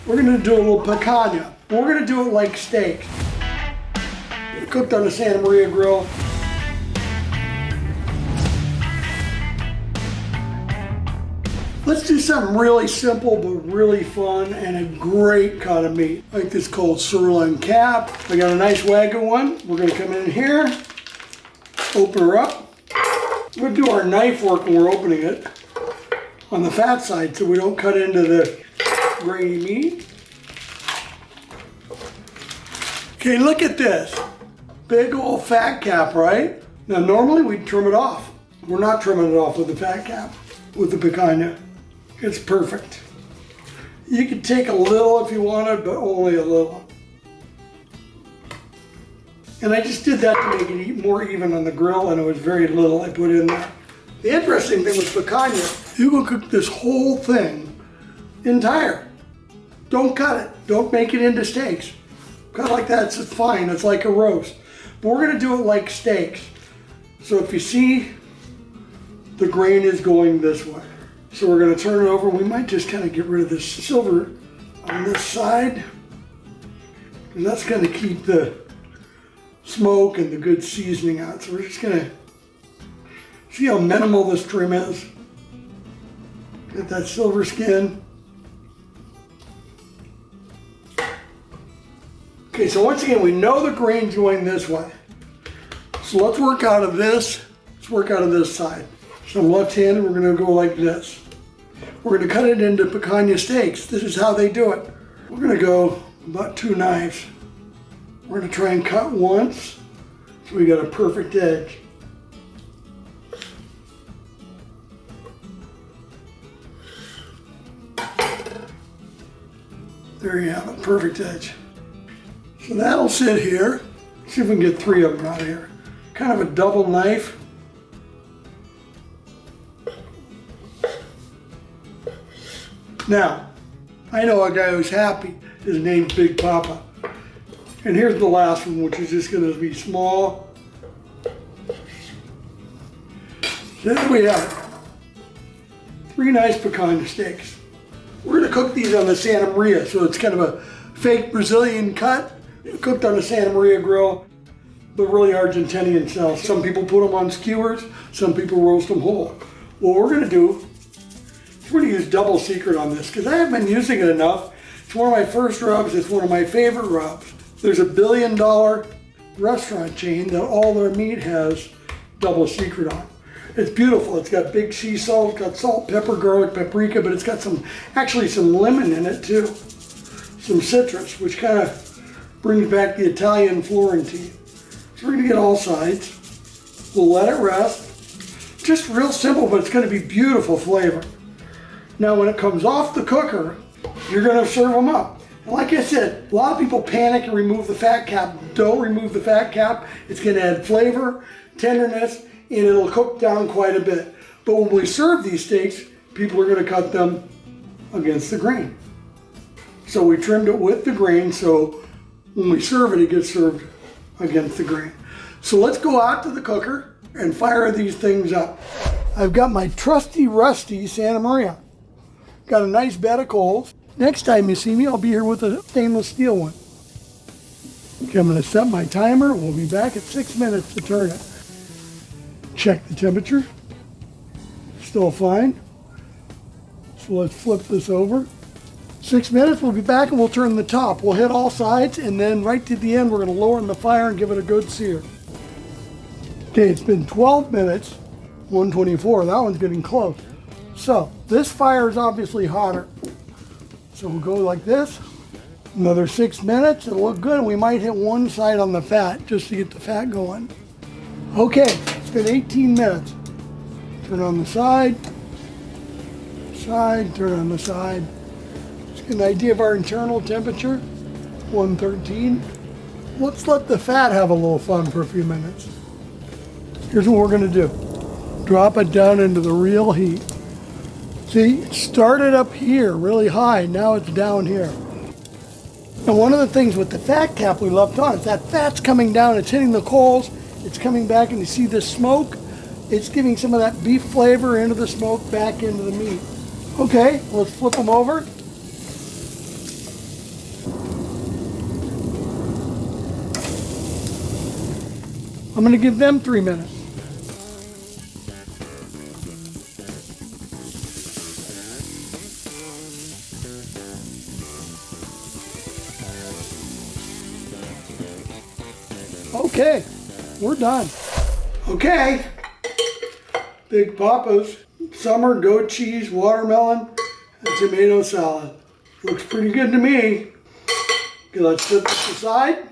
We're gonna do a little picanha. We're gonna do it like steak. Cooked on the Santa Maria grill. Let's do something really simple but really fun and a great cut of meat. Like this cold sirloin cap. I got a nice Wagyu one. We're gonna come in here, open her up. We'll do our knife work when we're opening it on the fat side so we don't cut into the grainy meat. Okay, look at this. Big old fat cap, right? Now normally we'd trim it off. We're not trimming it off with the fat cap, with the picanha. It's perfect. You can take a little if you wanted, but only a little. And I just did that to make it more even on the grill, and it was very little I put in there. The interesting thing with picanha, you can cook this whole thing entire. Don't cut it. Don't make it into steaks. Cut like that, it's fine. It's like a roast. But we're gonna do it like steaks. So if you see, the grain is going this way. So we're gonna turn it over. We might just kind of get rid of this silver on this side. And that's gonna keep the smoke and the good seasoning out. So we're just gonna see how minimal this trim is. Get that silver skin. Okay, so once again, we know the grain's going this way. So let's work out of this. Let's work out of this side. So left-handed, we're gonna go like this. We're gonna cut it into picanha steaks. This is how they do it. We're gonna go about 2 knives. We're gonna try and cut once, so we got a perfect edge. There you have it, perfect edge. So that'll sit here. See if we can get 3 of them out of here. Kind of a double knife. Now, I know a guy who's happy. His name's Big Papa. And here's the last one, which is just gonna be small. So there we have it. 3 nice picanha steaks. We're gonna cook these on the Santa Maria, so it's kind of a fake Brazilian cut, cooked on the Santa Maria grill, but really Argentinian style. Some people put them on skewers, some people roast them whole. What we're gonna do, we're gonna use double secret on this, because I haven't been using it enough. It's one of my first rubs, it's one of my favorite rubs. There's a $1 billion restaurant chain that all their meat has double secret on. It's beautiful. It's got big sea salt, it's got salt, pepper, garlic, paprika, but it's got actually some lemon in it too. Some citrus, which kind of brings back the Italian Florentine. So we're gonna get all sides. We'll let it rest. Just real simple, but it's gonna be beautiful flavor. Now when it comes off the cooker, you're gonna serve them up. And like I said, a lot of people panic and remove the fat cap. Don't remove the fat cap. It's gonna add flavor, tenderness, and it'll cook down quite a bit. But when we serve these steaks, people are gonna cut them against the grain. So we trimmed it with the grain, so when we serve it, it gets served against the grain. So let's go out to the cooker and fire these things up. I've got my trusty rusty Santa Maria. Got a nice bed of coals. Next time you see me, I'll be here with a stainless steel one. Okay, I'm gonna set my timer. We'll be back at 6 minutes to turn it. Check the temperature. Still fine. So let's flip this over. 6 minutes, we'll be back and we'll turn the top. We'll hit all sides, and then right to the end, we're gonna lower the fire and give it a good sear. Okay, it's been 12 minutes, 124. That one's getting close. So this fire is obviously hotter. So we'll go like this. Another 6 minutes, it'll look good, and we might hit one side on the fat just to get the fat going. Okay, it's been 18 minutes. Turn on the side, turn on the side. Let's get an idea of our internal temperature, 113. Let's let the fat have a little fun for a few minutes. Here's what we're gonna do. Drop it down into the real heat. See, it started up here really high, now it's down here. And one of the things with the fat cap we left on is that fat's coming down, it's hitting the coals, it's coming back, and you see the smoke? It's giving some of that beef flavor into the smoke, back into the meat. Okay, let's flip them over. I'm gonna give them 3 minutes. Okay, we're done. Okay, Big Papa's summer goat cheese, watermelon, and tomato salad. Looks pretty good to me. Okay, let's put this aside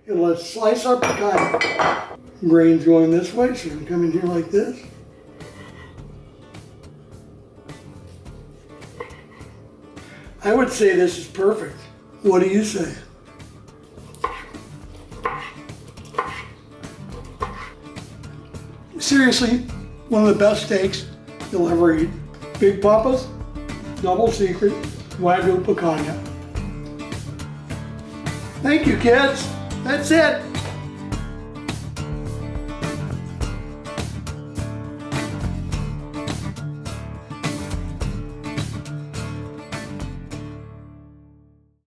and let's slice our picanha. Grain's going this way, so we come in here like this. I would say this is perfect. What do you say? Seriously, one of the best steaks you'll ever eat. Big Papa's Double Secret Wagyu Picanha. Thank you, kids. That's it.